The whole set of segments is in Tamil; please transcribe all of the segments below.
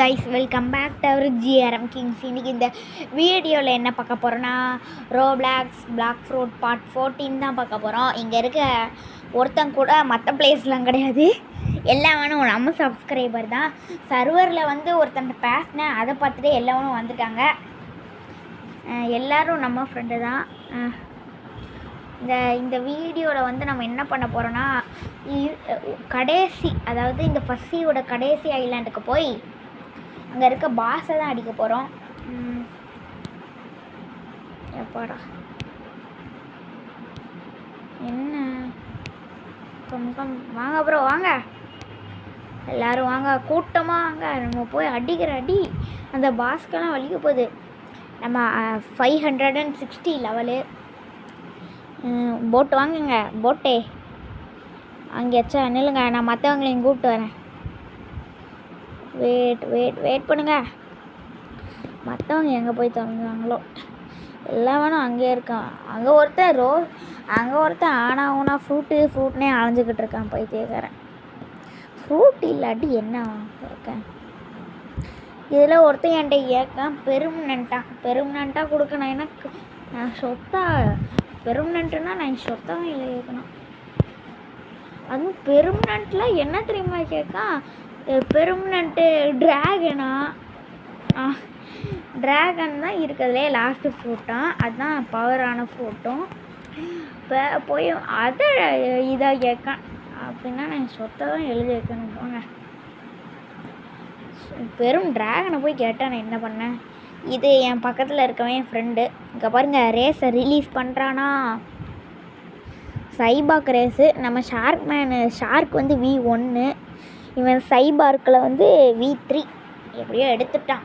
Guys, welcome back to our GRM Kings. இன்றைக்கி இந்த வீடியோவில் என்ன பார்க்க போகிறோன்னா, ரோப்ளாக்ஸ் பிளாக் ஃப்ரூட் பார்ட் 14 தான் பார்க்க போகிறோம். இங்கே இருக்க ஒருத்தன் கூட மற்ற பிளேஸ்லாம் கிடையாது, எல்லாவனும் நம்ம சப்ஸ்கிரைபர் தான். சர்வரில் ஒருத்தன் பேசினேன், அதை பார்த்துட்டு எல்லாவனும் வந்துட்டாங்க. எல்லோரும் நம்ம ஃப்ரெண்டு தான். இந்த வீடியோவில் நம்ம என்ன பண்ண போகிறோன்னா, கடைசி, அதாவது இந்த ஃபஸ்ஸியோட கடைசி ஐலாண்டுக்கு போய் அங்கே இருக்க பாஸை தான் அடிக்க போகிறோம். எப்பாடா என்ன வாங்க ப்ரோ, வாங்க எல்லோரும் வாங்க, கூட்டமாக வாங்க. நம்ம போய் அடிக்கிற அடி அந்த பாஸ்க்கெல்லாம் வலிக்க போகுது. நம்ம 560 லெவலு. போட்டு வாங்குங்க, போட்டே அங்கேயாச்சா நில்லுங்க, நான் மற்றவங்களையும் கூப்பிட்டு வரேன். வெயிட் பண்ணுங்க. மற்றவங்க எங்கே போய் திறந்தாங்களோ, எல்லாவனும் அங்கேயே இருக்கான். அங்கே ஒருத்தன் ஆனா ஃப்ரூட்னே அலைஞ்சிக்கிட்டு இருக்கான் பைத்தியக்காரன். ஃப்ரூட் இல்லாட்டி என்ன கேட்கேன். இதில் ஒருத்தன் என்கிட்ட ஏற்கான் பெருமனண்ட்டாக கொடுக்கணும். எனக்கு நான் சொத்தா பெர்மனண்ட்டுன்னா நான் சொத்தம் இல்லை கேட்கணும். அதுவும் பெர்மனண்ட்டில் என்ன தெரியுமா கேட்கான், பெர்மனண்ட்டு ட்ராகன் தான் இருக்கிறதுலே லாஸ்ட்டு ஃப்ரூட்டான். அதுதான் பவரான ஃப்ரூட்டும். இப்போ போய் அதை இதாக கேட்கான் அப்படின்னா நான் சொத்தை தான் எழுதி வைக்கணும். போங்க, பெரும் ட்ராகனை போய் கேட்டால் நான் என்ன பண்ணேன். இது என் பக்கத்தில் இருக்கவன் என் ஃப்ரெண்டு. இங்கே பாருங்கள், ரேஸை ரிலீஸ் பண்ணுறானா. Cyborg race. நம்ம ஷார்க் V1, இவன் சைபார்க்கில் V3. எப்படியோ எடுத்துட்டான்.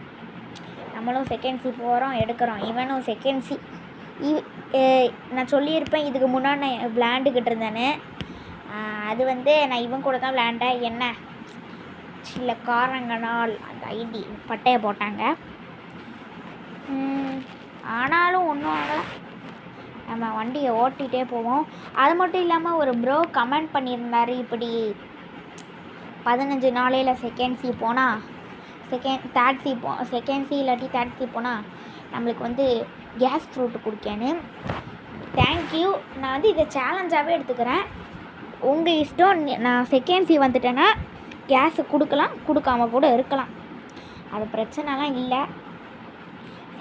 நம்மளும் செகண்ட் சி போகிறோம், எடுக்கிறோம். இவனும் செகண்ட் சி. நான் சொல்லியிருப்பேன் இதுக்கு முன்னாடி நான் விளையாண்டுக்கிட்டு இருந்தேன்னு. அது நான் இவன் கூட தான் விளையாண்டேன். என்ன சில காரணங்களால் அந்த ஐடி பட்டையை போட்டாங்க. ஆனாலும் ஒன்றும் ஆகலை, நம்ம வண்டியை ஓட்டிகிட்டே போவோம். அது மட்டும் இல்லாமல் ஒரு ப்ரோ கமெண்ட் பண்ணியிருந்தார், இப்படி 15 நாளையில் செகண்ட் சி போனால் செகண்ட் சி இல்லாட்டி தேர்ட் சி போனால் நம்மளுக்கு கேஸ் ஃப்ரூட்டு கொடுக்கேன்னு. தேங்க்யூ. நான் இதை சேலஞ்சாகவே எடுத்துக்கிறேன். உங்கள் இஷ்டம். நான் செகண்ட் சி வந்துட்டேன்னா கேஸு கொடுக்கலாம், கொடுக்காம கூட இருக்கலாம், அது பிரச்சனைலாம் இல்லை.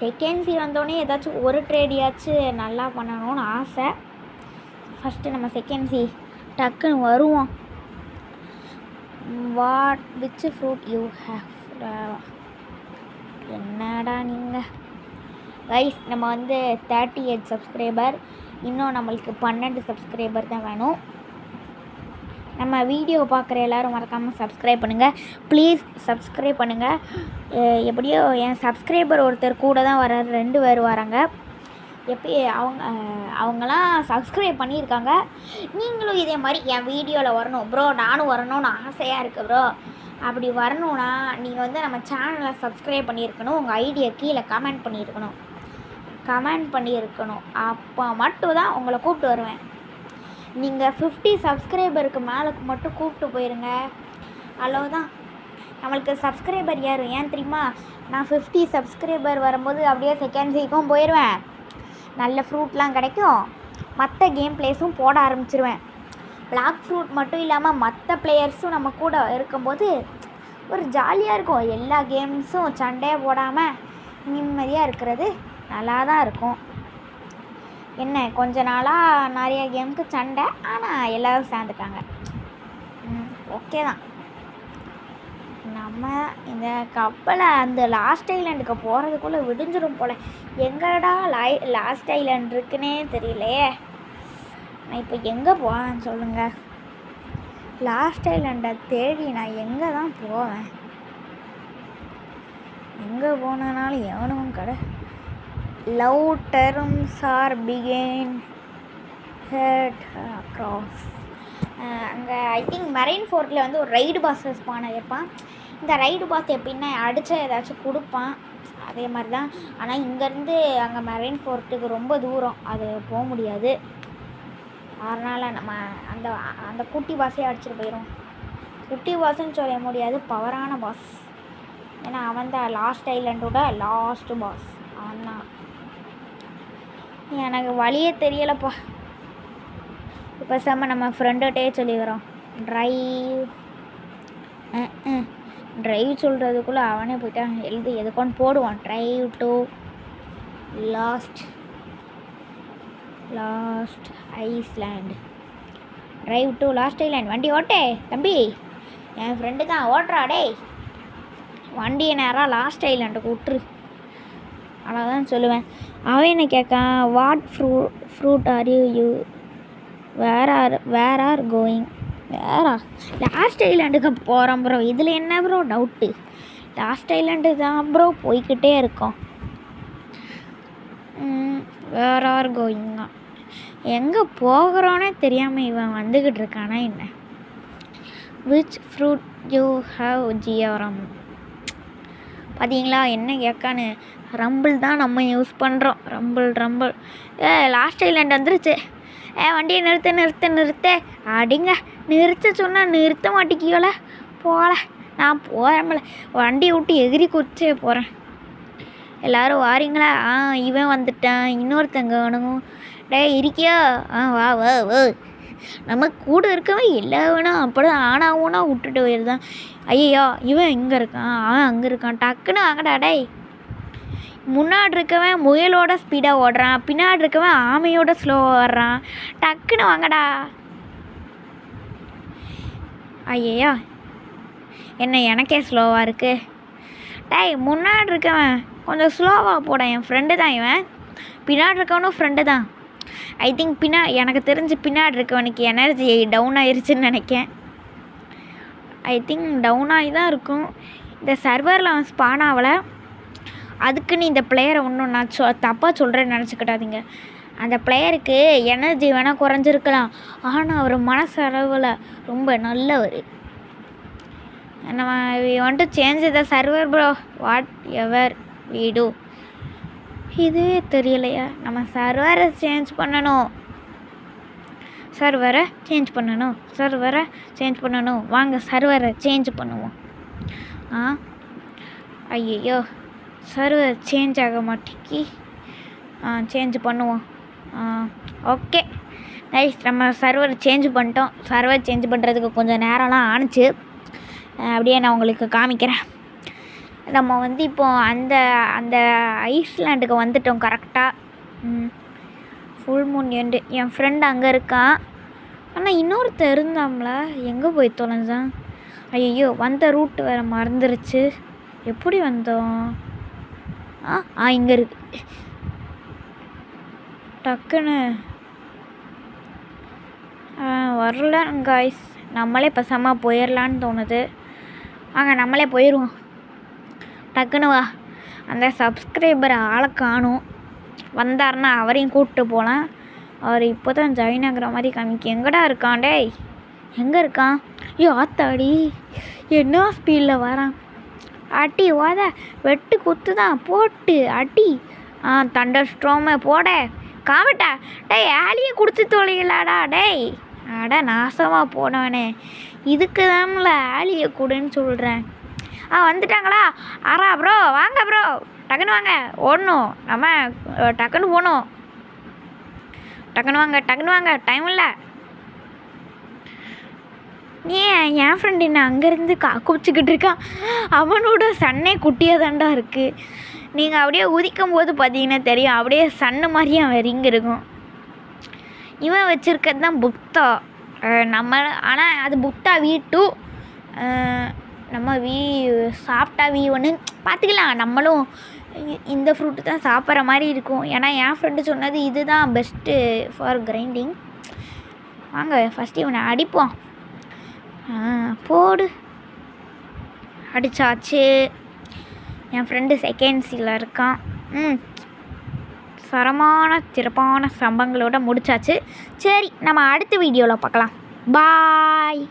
செகண்ட் சி வந்தோடனே ஏதாச்சும் ஒரு ட்ரேடியாச்சும் நல்லா பண்ணணும்னு ஆசை. ஃபஸ்ட்டு நம்ம செகண்ட் சி டக்குன்னு வருவோம். Which fruit you have. என்னடா நீங்கள் கைஸ், நம்ம 38 சப்ஸ்கிரைபர், இன்னும் நம்மளுக்கு 12 சப்ஸ்கிரைபர் தான் வேணும். நம்ம வீடியோ பார்க்குற எல்லோரும் மறக்காமல் சப்ஸ்கிரைப் பண்ணுங்கள், ப்ளீஸ் சப்ஸ்கிரைப் பண்ணுங்கள். எப்படியோ என் சப்ஸ்கிரைபர் ஒருத்தர் கூட தான் வர்றாரு, 2 பேர் வராங்க. அவங்களாம் சப்ஸ்கிரைப் பண்ணியிருக்காங்க. நீங்களும் இதே மாதிரி என் வீடியோவில் வரணும் ப்ரோ, நானும் வரணும்னு ஆசையாக இருக்குது ப்ரோ. அப்படி வரணுன்னா நீங்கள் நம்ம சேனலை சப்ஸ்கிரைப் பண்ணியிருக்கணும், உங்கள் ஐடியை கீழே கமெண்ட் பண்ணியிருக்கணும். அப்போ மட்டும் தான் உங்களை கூப்பிட்டு வருவேன். நீங்கள் 50 சப்ஸ்கிரைபருக்கு மேலே மட்டும் கூப்பிட்டு போயிருங்க, அவ்வளோதான். நம்மளுக்கு சப்ஸ்கிரைபர் யாரும் ஏன் தெரியுமா, நான் 50 சப்ஸ்கிரைபர் வரும்போது அப்படியே செகண்ட் சீக்கும் போயிடுவேன், நல்ல ஃப்ரூட்லாம் கிடைக்கும், மற்ற கேம் பிளேஸும் போட ஆரம்பிச்சிருவேன். பிளாக் ஃப்ரூட் மட்டும் இல்லாமல் மற்ற பிளேயர்ஸும் நம்ம கூட இருக்கும்போது ஒரு ஜாலியாக இருக்கும். எல்லா கேம்ஸும் சண்டையாக போடாமல் நிம்மதியாக இருக்கிறது நல்லா தான் இருக்கும். என்ன கொஞ்ச நாளாக நிறைய கேமுக்கு சண்டை, ஆனால் எல்லோரும் சேர்ந்துட்டாங்க. ஓகே தான். நம்ம இந்த கப்பலை அந்த லாஸ்ட் ஐலாண்டுக்கு போகிறதுக்குள்ளே விடிஞ்சிடும் போல். எங்கடா லாஸ்ட் ஐலாண்ட் இருக்குன்னே தெரியலையே. நான் இப்போ எங்கே போவேன் சொல்லுங்கள். லாஸ்ட் ஐலாண்டை தேடி நான் எங்கே தான் போவேன். எங்கே போனாலும் எவனும் கடை. Love terms are begin head across. அங்கே ஐ திங்க் மெரைன் ஃபோர்ட்டில் ஒரு ரைடு பாஸ் ஸ்பான் இருப்பான். இந்த ரைடு பாஸ் எப்படின்னா அடித்தா ஏதாச்சும் கொடுப்பான், அதே மாதிரி தான். ஆனால் இங்கேருந்து அங்கே மெரைன் ஃபோர்ட்டுக்கு ரொம்ப தூரம், அது போக முடியாது. அதனால் நம்ம அந்த குட்டி பாஸே அடிச்சுட்டு போயிடும். குட்டி பாஸ்ன்னு சொல்ல முடியாது, பவரான பாஸ். ஏன்னா அவன் தான் லாஸ்ட் ஐலண்டோட லாஸ்ட் பாஸ். அவன் தான். எனக்கு வழியே தெரியலப்பா. இப்போ நம்ம ஃப்ரெண்டுகிட்டே சொல்லிக்கிறோம் ட்ரைவ் சொல்கிறதுக்குள்ளே அவனே போயிட்டான். எதுக்கொண்டு போடுவான். Drive to last Iceland. Drive to last island. வண்டி ஓட்டே தம்பி, என் ஃப்ரெண்டு தான் ஓட்டுறா. டே வண்டியை நேராக லாஸ்ட் ஐலாண்டுக்கு விட்டுரு, அவ்வளோதான் சொல்லுவேன். அவன் என்ன கேட்கான், what fruit are you where are going. Last ஐலாண்டுக்கு போகிறோம் ப்ரோ. இதில் என்ன ப்ரோ டவுட்டு? லாஸ்ட் ஐலாண்டு தான் ப்ரோ போய்கிட்டே இருக்கோம். வேர் ஆர் கோயிங்கா, எங்கே போகிறோன்னே தெரியாமல் இவன் வந்துக்கிட்டு இருக்கானா என்ன? Which fruit you have GRM. பார்த்தீங்களா என்ன கேட்கான்னு? ரம்பிள் தான் நம்ம யூஸ் பண்ணுறோம். ரம்பிள். லாஸ்ட் ஐலாண்ட் வந்துருச்சு. வண்டியை நிறுத்த அடிங்க. நிறுத்த சொன்னால் நிறுத்த மாட்டேங்கியோல. போகல, நான் போகிறேன்ல. வண்டியை விட்டு எகிரி குதிச்சே போகிறேன். எல்லோரும் வாரீங்களா? இவன் வந்துட்டான். இன்னொருத்தங்க வேணும். டே இருக்கியா? வா வா வா. நம்ம கூட இருக்கவன் எல்லா வேணும் அப்படி ஆனாவுனா விட்டுட்டு போயிருந்தான். ஐயோ இவன் இங்கே இருக்கான், அவன் அங்கே இருக்கான். டக்குன்னு வாங்கடா. டே முன்னாடி இருக்கவன் முயலோட ஸ்பீடாக ஓடுறான், பின்னாடி இருக்கவன் ஆமையோட ஸ்லோவாக ஓடுறான். டக்குன்னு வாங்கடா. ஐயோ என்ன எனக்கே ஸ்லோவாக இருக்குது. டேய் முன்னாடி இருக்கவன் கொஞ்சம் ஸ்லோவாக போட. என் ஃப்ரெண்டு தான் இவன். பின்னாடி இருக்கவனும் ஃப்ரெண்டு தான். ஐ திங்க் எனக்கு தெரிஞ்சு பின்னாடி இருக்கவனுக்கு எனர்ஜி டவுன் ஆயிடுச்சுன்னு நினைக்கேன். ஐ திங்க் டவுன் ஆகி தான் இருக்கும். இந்த சர்வரில் அவன் ஸ்பான் ஆகலை. அதுக்குன்னு இந்த பிளேயரை ஒன்றும் நான் தப்பாக சொல்கிறேன்னு நினச்சிக்கிட்டாதீங்க. அந்த பிளேயருக்கு எனர்ஜி வேணால் குறைஞ்சிருக்கலாம், ஆனால் அவர் மனசளவில் ரொம்ப நல்லவர். நம்ம want to change the server bro, what ever we do. இதுவே தெரியலையா? நம்ம சர்வரை சேஞ்ச் பண்ணணும். வாங்க சர்வரை சேஞ்ச் பண்ணுவோம். ஐயோ சர்வர் சேஞ்ச் ஆக மாட்டேங்கி. சேஞ்ச் பண்ணுவோம். Okay nice. நம்ம சர்வர் சேஞ்ச் பண்ணிட்டோம். சர்வர் சேஞ்ச் பண்ணுறதுக்கு கொஞ்சம் நேரம்லாம் ஆணுச்சு. அப்படியே நான் உங்களுக்கு காமிக்கிறேன். நம்ம இப்போது அந்த ஐஸ்லேண்டுக்கு வந்துட்டோம் கரெக்டாக. Full moon end. என் ஃப்ரெண்டு அங்கே இருக்கான். ஆனால் இன்னொருத்தர் இருந்தாம்ல, எங்கே போய் தொலைஞ்சான்? ஐயோ வந்த ரூட்டு வேறு மறந்துருச்சு. எப்படி வந்தோம்? இங்கே இருக்கு. டக்குன்னு வரல காய்ஸ். நம்மளே பேசாமல் போயிடலான்னு தோணுது. வாங்க நம்மளே போயிடுவோம். டக்குன்னு வா. அந்த சப்ஸ்கிரைபரை ஆளை காணும். வந்தாருன்னா அவரையும் கூப்பிட்டு போகலாம். அவர் இப்போ தான் ஜாயின் ஆகிற மாதிரி காமிக்கு. எங்கடா இருக்கான்? டேய் எங்கே இருக்கான்? ஐயோ ஆத்தாடி என்ன ஸ்பீடில் வரான். அடி வாத வெட்டு குத்து தான் போட்டு அடி. தண்டர் ஸ்ட்ரோமை போட காமிட்டா. டேய் ஆலியை குடிச்சு தொலைகளாடா. டேய் அட நாசமாக போனவனே, இதுக்கு தான்ல ஆலியை கொடுன்னு சொல்கிறேன். வந்துட்டாங்களா? ப்ரோ வாங்க ப்ரோ, டக்குன்னு வாங்க. ஓடணும் நம்ம, டக்குன்னு போகணும். டக்குன்னு வாங்க டைம் இல்லை. என் ஃப்ரெண்டு என்ன அங்கேருந்து குப்பிச்சிக்கிட்டு இருக்கான். அவனோட சன்னே குட்டியாக தாண்டா இருக்குது. நீங்கள் அப்படியே உதிக்கும் போது பார்த்தீங்கன்னா தெரியும், அப்படியே சன்னு மாதிரியே அவன் ரிங் இருக்கும். இவன் வச்சுருக்கிறது தான் புக்தா. ஆனால் அது புக்தா V2. நம்ம சாப்பிட்டா V1 பார்த்துக்கலாம். நம்மளும் இந்த ஃப்ரூட்டு தான் சாப்பிட்ற மாதிரி இருக்கும். ஏன்னா என் ஃப்ரெண்டு சொன்னது இது தான் பெஸ்ட்டு ஃபார் கிரைண்டிங். வாங்க ஃபஸ்ட்டு இவனை அடிப்போம். போடு. அடித்தாச்சு. என் ஃப்ரெண்டு செகண்ட்ஸில் இருக்கான். சிறப்பான சம்பங்களோட முடிச்சாச்சு. சரி நம்ம அடுத்த வீடியோவில் பார்க்கலாம். பாய்.